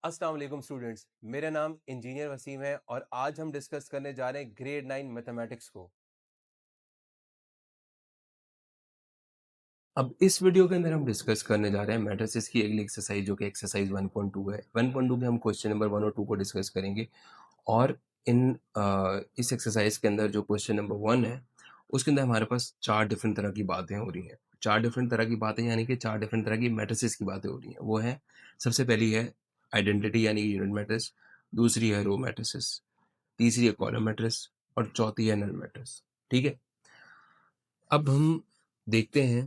अस्सलाम वालेकुम स्टूडेंट्स। मेरा नाम इंजीनियर वसीम है और आज हम डिस्कस करने जा रहे हैं ग्रेड 9 मैथमेटिक्स को। अब इस वीडियो के अंदर हम डिस्कस करने जा रहे हैं मैट्रिसेस की अगली एक्सरसाइज जो कि एक्सरसाइज 1.2 है। 1.2 में हम क्वेश्चन नंबर 1 और 2 को डिस्कस करेंगे और इस एक्सरसाइज के अंदर जो क्वेश्चन नंबर 1 है उसके अंदर हमारे पास चार डिफरेंट तरह की बातें हो रही हैं। चार डिफरेंट तरह की बातें यानी कि चार डिफरेंट तरह की मैट्रिसेस की बातें हो रही हैं। वो है, सबसे पहली है आइडेंटिटी यानी कि यूनिट मैट्रिक्स, दूसरी है रो मैट्रिसेस, तीसरी है कॉलम मैट्रिक्स और चौथी है नल मैट्रिक्स। ठीक है, अब हम देखते हैं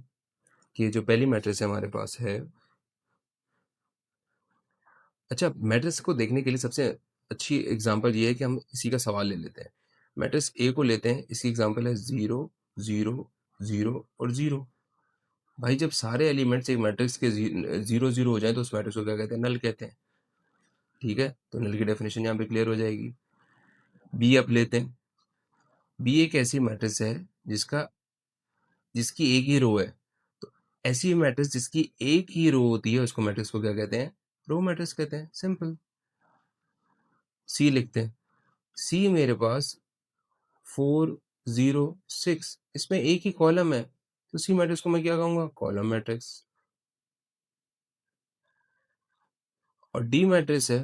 कि जो पहली मैट्रिक्स है हमारे पास है। अच्छा, मैट्रिक्स को देखने के लिए सबसे अच्छी एग्जांपल ये है कि हम इसी का सवाल ले लेते हैं। मैट्रिक्स ए को लेते हैं, इसकी एग्जांपल है 0 0 0 और 0। भाई जब सारे एलिमेंट्स एक मैट्रिक्स के 0 0 हो जाए तो उस मैट्रिक्स को क्या कहते हैं? नल कहते हैं। ठीक है, तो नल की डेफिनेशन यहाँ पे क्लियर हो जाएगी। बी अब लेते हैं। बी एक ऐसी मैट्रिक्स है जिसकी एक ही रो है। तो ऐसी मैट्रिक्स जिसकी एक ही रो होती है उसको मैट्रिक्स को क्या कहते हैं? रो मैट्रिक्स कहते हैं। सिंपल। सी लिखते हैं। सी मेरे पास 4 0 6, इसमें एक ही कॉलम है तो सी मैट्रिक्स को मैं क्या कहूंगा? Column matrix. और डी मैट्रिक्स है,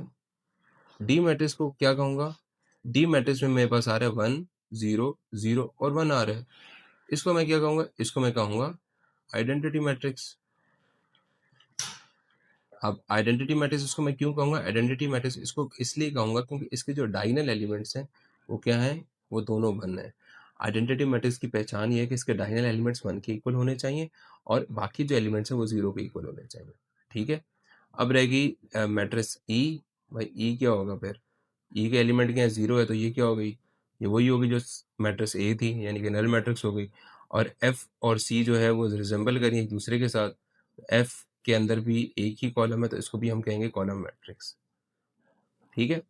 डी मैट्रिक्स को क्या कहूंगा? डी मैट्रिक्स में मेरे पास आ रहा है 1 0 0 और 1 आ रहा है, इसको मैं क्या कहूंगा? इसको मैं कहूंगा आइडेंटिटी मैट्रिक्स। अब आइडेंटिटी मैट्रिक्स इसको मैं क्यों कहूंगा आइडेंटिटी मैट्रिक्स? इसको इसलिए कहूंगा क्योंकि इसके जो डायगोनल एलिमेंट्स हैं वो क्या हैं? वो दोनों 1 है। आइडेंटिटी मैट्रिक्स की पहचान ये है कि इसके डायगोनल एलिमेंट्स 1 के इक्वल होने चाहिए और बाकी जो एलिमेंट्स हैं वो 0 के इक्वल होने चाहिए। ठीक है, अब रहेगी मैट्रिक्स ई। भाई ई क्या होगा फिर? ई के एलिमेंट क्या है? 0 है, तो ये क्या हो गई? ये वही होगी जो मैट्रिक्स ए थी, यानी कि नल मैट्रिक्स हो गई। और एफ और सी जो है वो रिजेंबल करें एक दूसरे के साथ। एफ के अंदर भी एक ही कॉलम है तो इसको भी हम कहेंगे कॉलम मैट्रिक्स। ठीक है,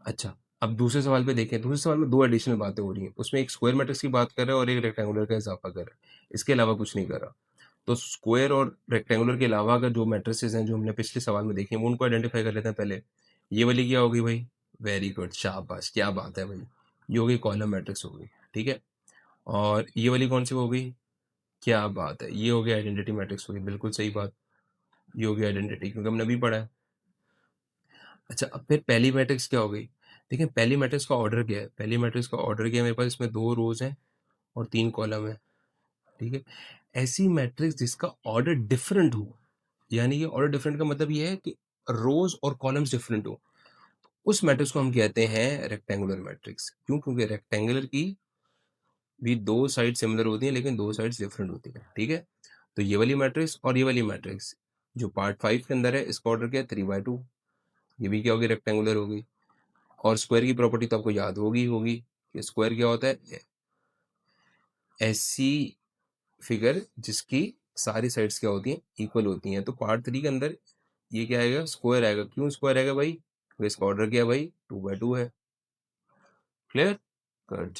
अच्छा, अब दूसरे सवाल पे देखें। दूसरे सवाल में दो एडिशनल बातें हो रही हैं। उसमें एक स्क्वायर मैट्रिक्स की बात कर रहा है और एक रेक्टेंगुलर का इजाफा कर रहा है, इसके अलावा कुछ नहीं कर रहा। तो स्क्वायर और रेक्टेंगुलर के अलावा अगर जो मैट्रिसेस हैं जो हमने पिछले सवाल में देखे हैं वो उनको आइडेंटिफाई कर लेते हैं पहले। ये वाली क्या होगी भाई? वेरी गुड, शाबाश, क्या बात है भाई। ये हो गई कॉलम मैट्रिक्स हो गई। ठीक है, और ये वाली कौन सी हो गई? क्या बात है, ये हो गया आइडेंटिटी मैट्रिक्स हो गई। बिल्कुल सही बात, ये हो गया आइडेंटिटी, क्योंकि हमने अभी पढ़ा है। अच्छा, अब फिर पहली मैट्रिक्स क्या हो गई? देखिए पहली मैट्रिक्स का ऑर्डर क्या है? पहली मैट्रिक्स का ऑर्डर क्या है? मेरे पास इसमें 2 रोज हैं और 3 कॉलम है। ठीक है, ऐसी मैट्रिक्स जिसका ऑर्डर डिफरेंट हो, यानी कि ऑर्डर डिफरेंट का मतलब ये है कि रोज और कॉलम्स डिफरेंट हो, उस मैट्रिक्स को हम कहते हैं रेक्टेंगुलर मैट्रिक्स। क्यों? क्योंकि रेक्टेंगुलर की भी 2 साइड सिमिलर होती हैं लेकिन 2 साइड्स डिफरेंट होती हैं। ठीक है, तो ये वाली मैट्रिक्स और ये वाली मैट्रिक्स जो पार्ट 5 के अंदर है, इसका ऑर्डर क्या है? 3/2। ये भी क्या होगी? रेक्टेंगुलर होगी। और स्क्वायर की प्रॉपर्टी तो आपको याद होगी कि स्क्वायर क्या होता है? ऐसी फिगर जिसकी सारी साइड्स क्या होती हैं? इक्वल होती हैं। तो पार्ट 3 के अंदर ये क्या आएगा? स्क्वायर आएगा। क्यों स्क्वायर आएगा भाई? तो इसका ऑर्डर क्या है भाई? 2/2 है। क्लियर? गुड।